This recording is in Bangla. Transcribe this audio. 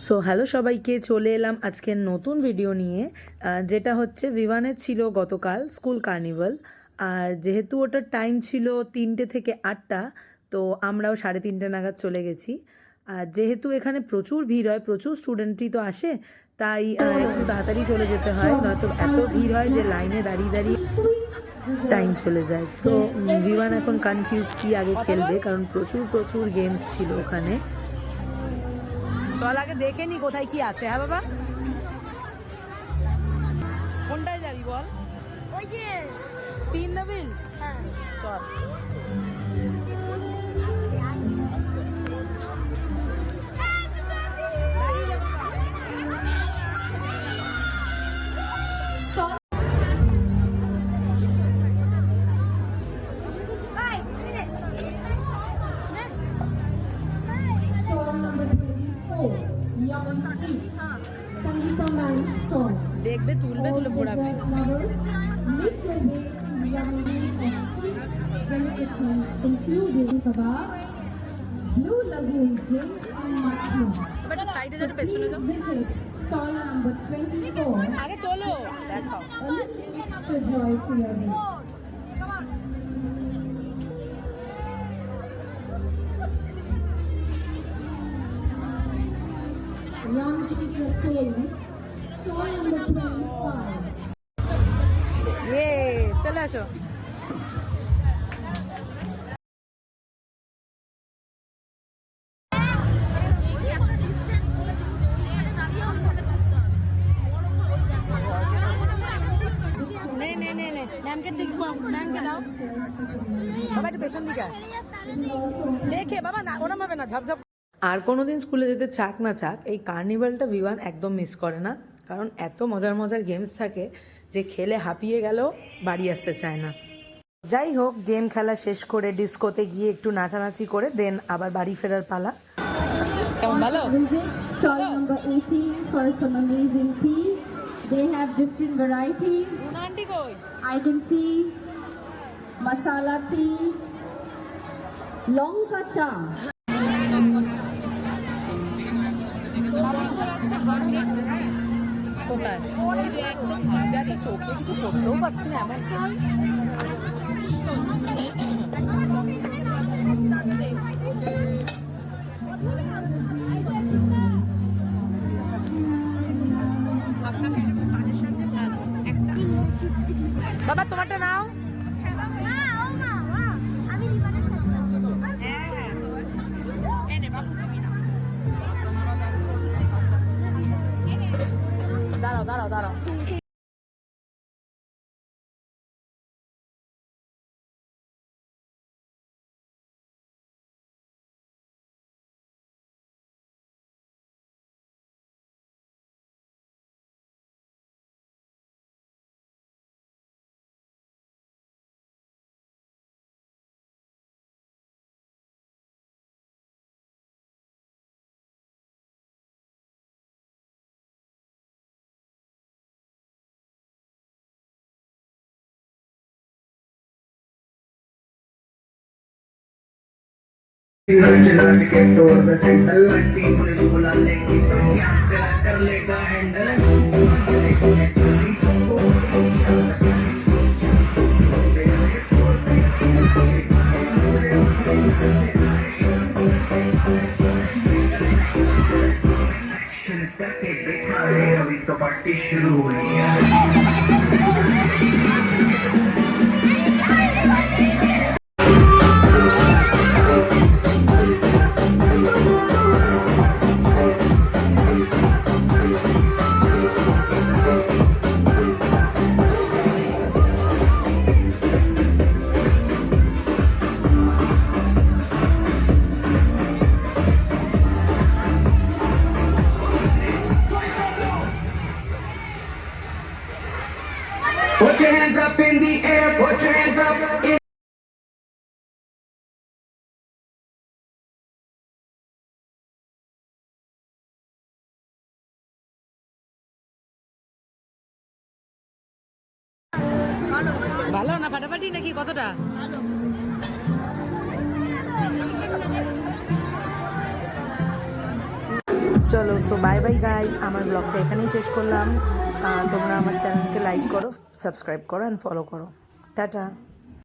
সো হ্যালো সবাইকে, চলে এলাম আজকের নতুন ভিডিও নিয়ে, যেটা হচ্ছে ভিভানের ছিল গতকাল স্কুল কার্নিভাল। আর যেহেতু ওটার টাইম ছিল 3টে থেকে 8টা, তো আমরাও 3:30 নাগাদ চলে গেছি। আর যেহেতু এখানে প্রচুর ভিড় হয়, প্রচুর স্টুডেন্টই তো আসে, তাই একটু তাড়াতাড়ি চলে যেতে হয়, নয়তো এত ভিড় হয় যে লাইনে দাঁড়িয়ে দাঁড়িয়ে টাইম চলে যায়। সো ভিভান এখন কনফিউজ কি আগে খেলবে, কারণ প্রচুর প্রচুর গেমস ছিল ওখানে। চল আগে দেখে নি কোথায় কি আছে। হ্যাঁ বাবা, কোনটায় যাবি বল? ওই যে স্পিন দ্য হুইল। হ্যাঁ চল। Stall number 24, Young Street, Sangeeta Man's stall. দেখবে, তুলবে, তুলে All ঘোরাবে। dessert lovers, make your way to Young of sweet delicacies including kebab, blue lagoon drink and much more. But সাইডে যেটা পেছনে যাও। Please visit stall number 24 আগে তোলো, দেখাও। a little extra joy to your day. Young Cheese Restaurant, stall number 25. ইয়ে, চলে আসো। নে নে নে নে, ম্যামকে ঠিক ম্যামকে দাও বাবা, একটু পেছন দিকে আয়। দেখে বাবা, না ওরম হবে না, ঝপঝপ। আর কোনোদিন স্কুলে যেতে চাক না চাক, এই কার্নিভালটা ভিভান একদম মিস করে না, কারণ এত মজার মজার গেমস থাকে যে খেলে হাঁপিয়ে গেলেও বাড়ি আসতে চায় না। যাই হোক, গেম খেলা শেষ করে ডিস্কোতে গিয়ে একটু নাচানাচি করে দেন আবার বাড়ি ফেরার পালা। কেমন ভালো? Visit stall number 18 for some amazing tea. They have different varieties. Aunty কই? I can see masala tea, Longka cha. কোথায়? একদম চোখে কিছু করতেও পারছি না এমন। বাবা তোমারটা নাও। আমি রিবানের সাথে দাঁড়াও দাঁড়াও দাঁড়াও। चला के तोड़ दे सैंडल लट्टी पुलिस बुला लेगी तो क्या कर लेगा हैंडल अभी तो पार्टी शुरू हुई है। Put your hands up in the air, put your hands up in ভালো না ফাটাফাটি নাকি কতটা? ভালো চলো সো বাই বাই গাইজ, আমার ব্লগটা এখানেই শেষ করলাম। তোমরা আমার চ্যানেলকে লাইক করো, সাবস্ক্রাইব করো অ্যান্ড ফলো করো। টাটা।